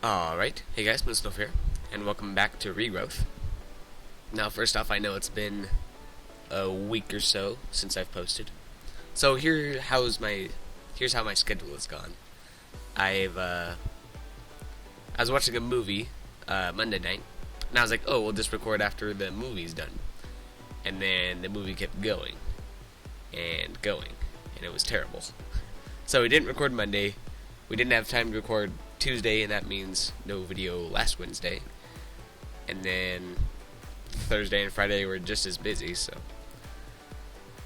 Alright, hey guys, Snowf here, and welcome back to Regrowth. Now, first off, I know it's been a week or so since I've posted. So here's how my schedule has gone. I was watching a movie Monday night, and I was like, oh, we'll just record after the movie's done. And then the movie kept going, and it was terrible. So we didn't record Monday, we didn't have time to record Tuesday, and that means no video last Wednesday. And then Thursday and Friday were just as busy, so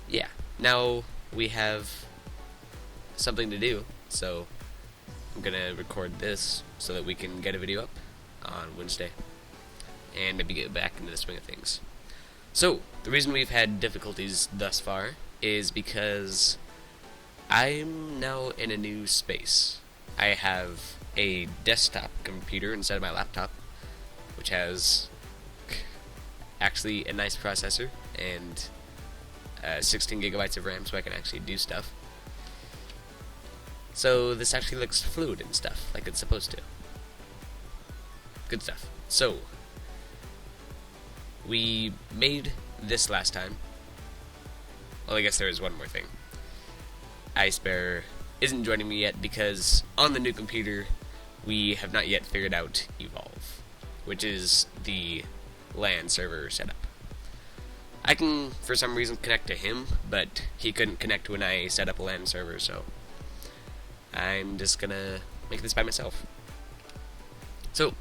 yeah. Now we have something to do, so I'm gonna record this so that we can get a video up on Wednesday and maybe get back into the swing of things. So, the reason we've had difficulties thus far is because I'm now in a new space. I have a desktop computer instead of my laptop, which has actually a nice processor and 16 gigabytes of RAM, so I can actually do stuff. So this actually looks fluid and stuff, like it's supposed to. Good stuff. So, we made this last time. Well, I guess there is one more thing. iSpare isn't joining me yet because on the new computer we have not yet figured out Evolve, which is the LAN server setup. I can, for some reason, connect to him, but he couldn't connect when I set up a LAN server, so I'm just gonna make this by myself. So,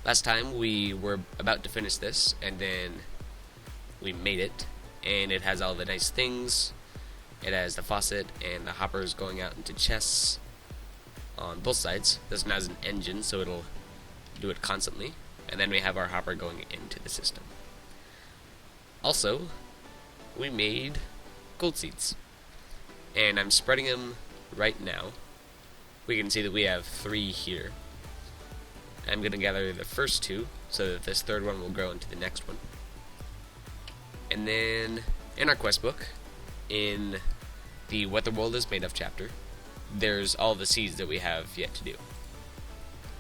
last time we were about to finish this, and then we made it, and it has all the nice things. It has the faucet and the hoppers going out into chests on both sides. This one has an engine, so it'll do it constantly. And then we have our hopper going into the system. Also, we made gold seeds. And I'm spreading them right now. We can see that we have 3 here. I'm going to gather the first 2, so that this third one will grow into the next one. And then, in our quest book, in the What the World is Made of chapter, there's all the seeds that we have yet to do.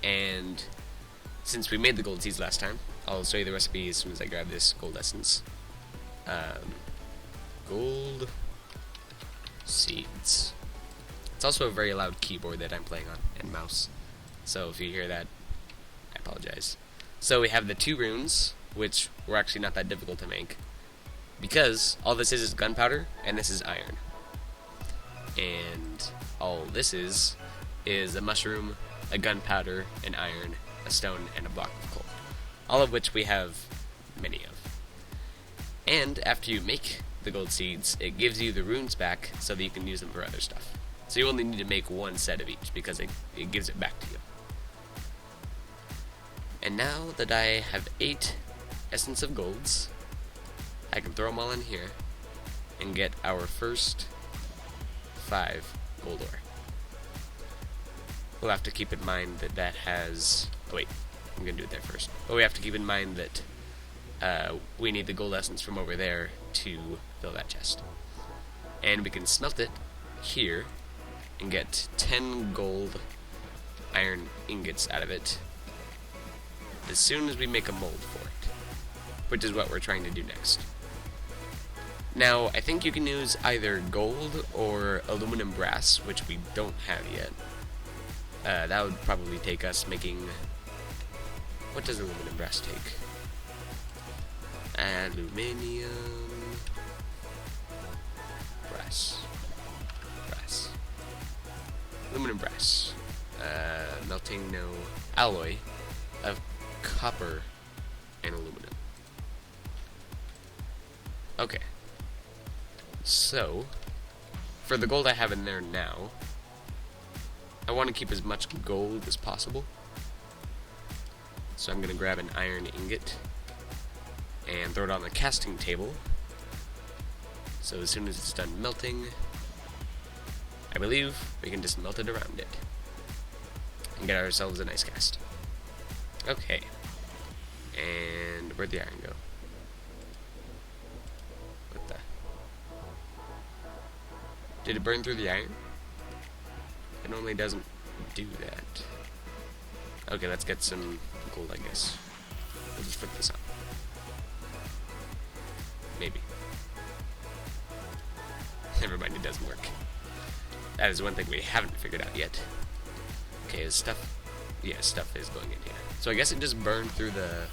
And since we made the gold seeds last time, I'll show you the recipe as soon as I grab this gold essence. Gold seeds. It's also a very loud keyboard that I'm playing on, and mouse. So if you hear that, I apologize. So we have the 2 runes, which were actually not that difficult to make, because all this is gunpowder, and this is iron. And all this is a mushroom, a gunpowder, an iron, a stone, and a block of coal. All of which we have many of. And after you make the gold seeds, it gives you the runes back so that you can use them for other stuff. So you only need to make 1 set of each, because it gives it back to you. And now that I have 8 essence of golds, I can throw them all in here and get our first 5 gold ore. We'll have to keep in mind that that has... Oh, wait, I'm going to do it there first. But we have to keep in mind that we need the gold essence from over there to fill that chest. And we can smelt it here and get 10 gold iron ingots out of it as soon as we make a mold for it, which is what we're trying to do next. Now, I think you can use either gold or aluminum brass, which we don't have yet. That would probably take us making... What does aluminum brass take? Aluminium... Brass. Aluminum brass. Melting, no. Alloy of copper and aluminum. Okay. So, for the gold I have in there now, I want to keep as much gold as possible. So I'm going to grab an iron ingot and throw it on the casting table. So as soon as it's done melting, I believe we can just melt it around it and get ourselves a nice cast. Okay. And where'd the iron go? What the... Did it burn through the iron? It normally doesn't do that. Okay, let's get some gold, I guess. We'll just flip this up. Maybe. Never mind, it doesn't work. That is one thing we haven't figured out yet. Okay, is stuff... Yeah, stuff is going in here. So I guess it just burned through the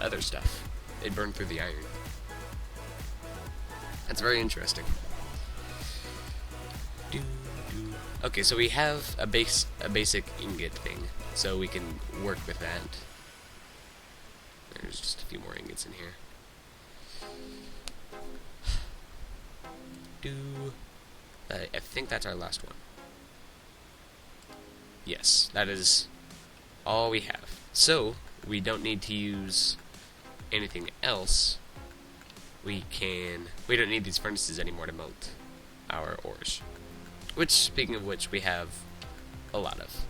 other stuff. It burned through the iron. That's very interesting. Okay, so we have a basic ingot thing, so we can work with that. There's just a few more ingots in here. I think that's our last one. Yes, that is all we have. So, we don't need to use anything else. We don't need these furnaces anymore to melt our ores. Which, speaking of which, we have a lot of.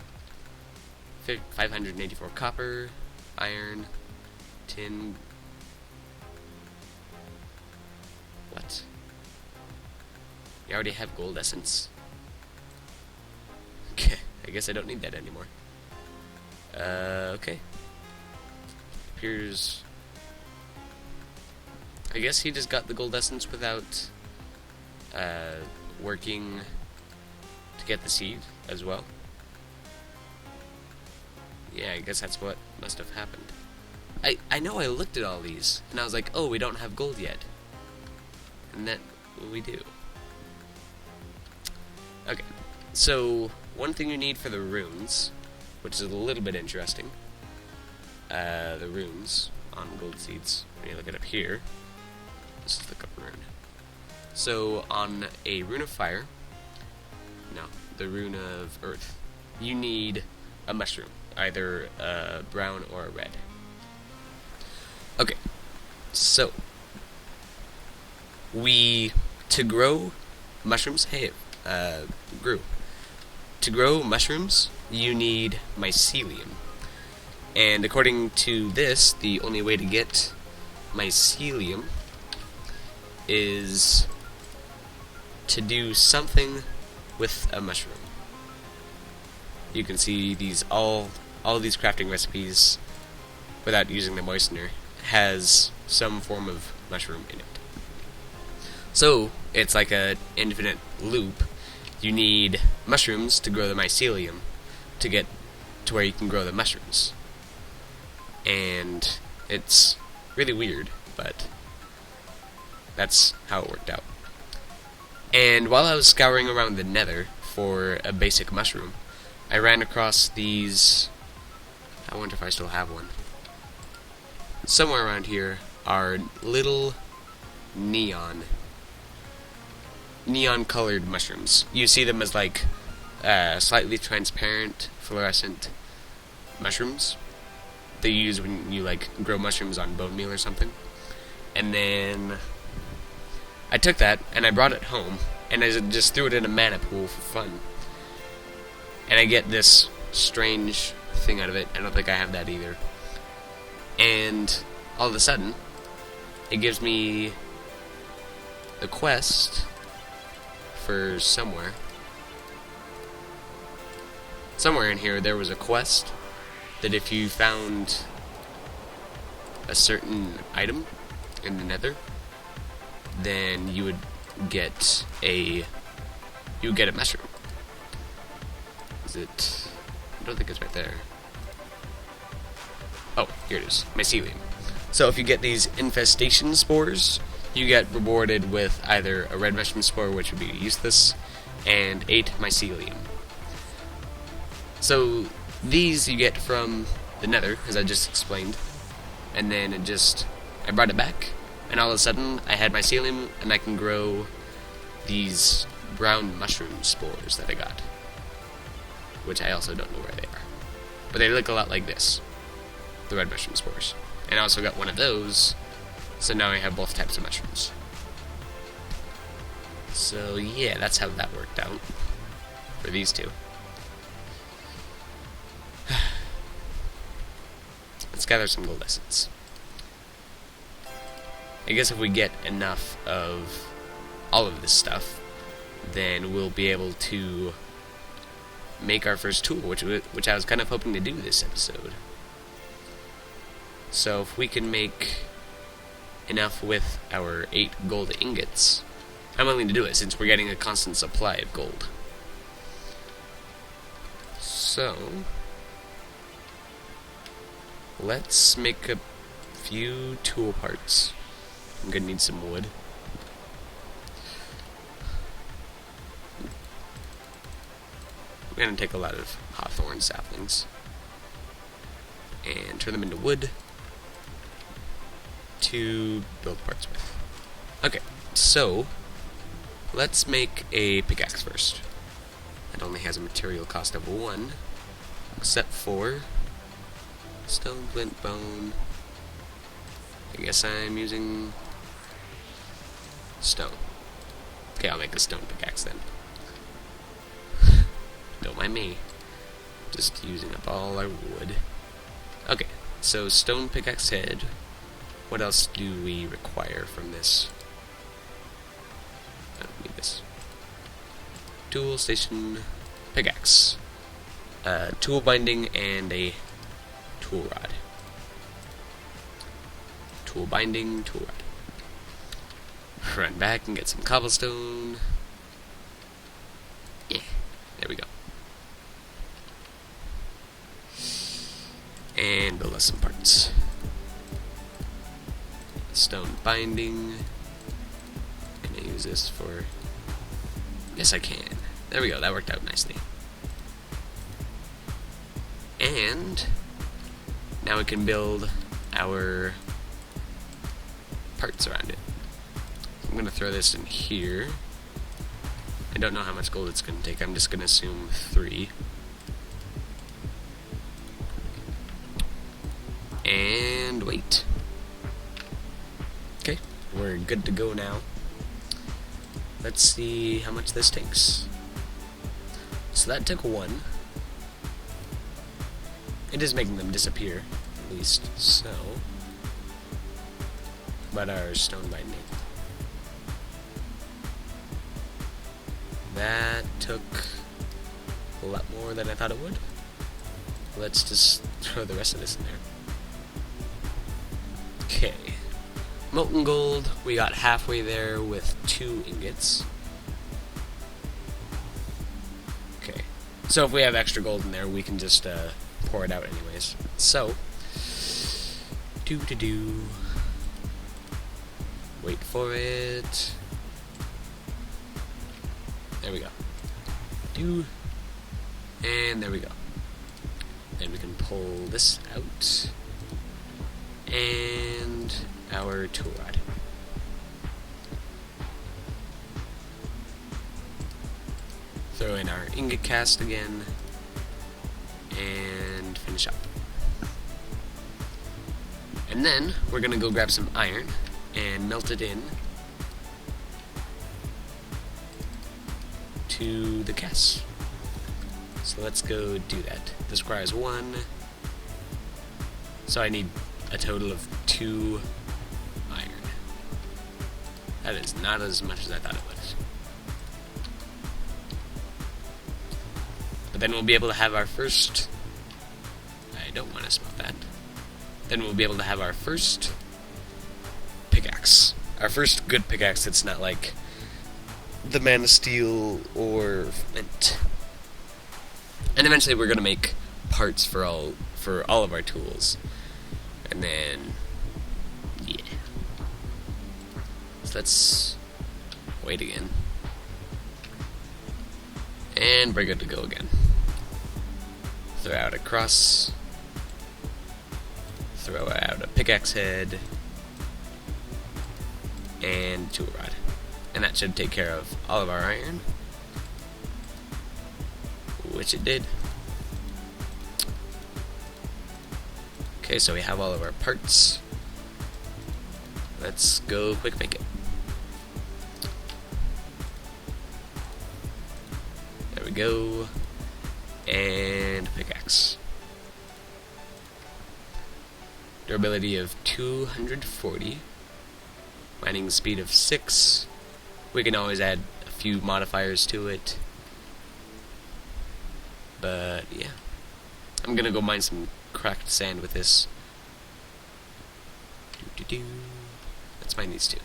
584 copper, iron, tin... What? You already have gold essence? Okay, I guess I don't need that anymore. Okay. Appears... I guess he just got the gold essence without working to get the seed as well. Yeah, I guess that's what must have happened. I know I looked at all these, and I was like, oh, we don't have gold yet. And then we do. Okay, so one thing you need for the runes, which is a little bit interesting, the runes on gold seeds, when you look it up here, let's look up rune. So on a rune of fire, no, the rune of earth, you need a mushroom, either a brown or a red. Okay, so to grow mushrooms, to grow mushrooms, you need mycelium. And according to this, the only way to get mycelium is to do something with a mushroom. You can see these all these crafting recipes, without using the moistener, has some form of mushroom in it. So it's like an infinite loop. You need mushrooms to grow the mycelium to get to where you can grow the mushrooms. And it's really weird, but that's how it worked out. And while I was scouring around the nether for a basic mushroom, I ran across these... I wonder if I still have one. Somewhere around here are little neon colored mushrooms. You see them as like slightly transparent fluorescent mushrooms they use when you like grow mushrooms on bone meal or something. And then I took that and I brought it home and I just threw it in a mana pool for fun. And I get this strange thing out of it. I don't think I have that either. And all of a sudden it gives me the quest for somewhere in here there was a quest that if you found a certain item in the nether, then you would get a mushroom. Is it? I don't think it's right there. Oh, here it is. Mycelium. So if you get these infestation spores, you get rewarded with either a red mushroom spore, which would be useless, and 8 mycelium. So these you get from the nether, as I just explained, and then I brought it back, and all of a sudden I had mycelium, and I can grow these brown mushroom spores that I got, which I also don't know where they are. But they look a lot like this, the red mushroom spores. And I also got one of those, so now I have both types of mushrooms. So yeah, that's how that worked out for these two. Let's gather some gold essence. I guess if we get enough of all of this stuff, then we'll be able to make our first tool, which I was kind of hoping to do this episode. So if we can make enough with our 8 gold ingots, I'm willing to do it since we're getting a constant supply of gold. So let's make a few tool parts. I'm gonna need some wood. We're gonna take a lot of hawthorn saplings and turn them into wood to build parts with. Okay, so let's make a pickaxe first. It only has a material cost of 1, except for stone, flint, bone. I guess I'm using stone. Okay, I'll make a stone pickaxe then. Don't mind me. Just using up all our wood. Okay, so stone pickaxe head. What else do we require from this? I don't need this. Tool station pickaxe. Tool binding and a tool rod. Tool binding, tool rod. Run back and get some cobblestone. Yeah, there we go. And build us some parts. Stone binding. Can I use this for... Yes, I can. There we go, that worked out nicely. And now we can build our parts around it. I'm going to throw this in here. I don't know how much gold it's going to take. I'm just going to assume 3. And wait. Okay, we're good to go now. Let's see how much this takes. So that took 1. It is making them disappear, at least. So, but our stone binding. That took a lot more than I thought it would. Let's just throw the rest of this in there. Okay. Molten gold, we got halfway there with 2 ingots. Okay. So if we have extra gold in there, we can just pour it out anyways. So, wait for it. There we go. And there we go. Then we can pull this out. And our tool rod. Throw in our ingot cast again. And finish up. And then we're gonna go grab some iron and melt it in to the cast. So let's go do that. This requires 1. So I need a total of 2 iron. That is not as much as I thought it was. But then we'll be able to have our first... I don't want to smelt that. Then we'll be able to have our first pickaxe. Our first good pickaxe that's not like the Man of Steel or Flint. And eventually we're going to make parts for all of our tools. And then, yeah. So let's wait again. And we're good to go again. Throw out a cross. Throw out a pickaxe head. And tool rod. And that should take care of all of our iron. Which it did. Okay, so we have all of our parts. Let's go quick make it. There we go. And pickaxe. Durability of 240. Mining speed of 6. We can always add a few modifiers to it. But yeah, I'm gonna go mine some cracked sand with this. Let's mine these two.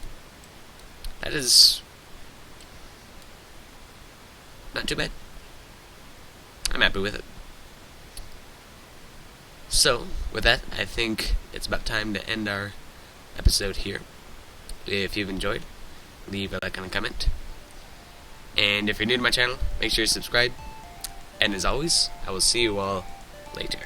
That is not too bad. I'm happy with it. So, with that, I think it's about time to end our episode here. If you've enjoyed, leave a like and a comment. And if you're new to my channel, make sure you subscribe. And as always, I will see you all later.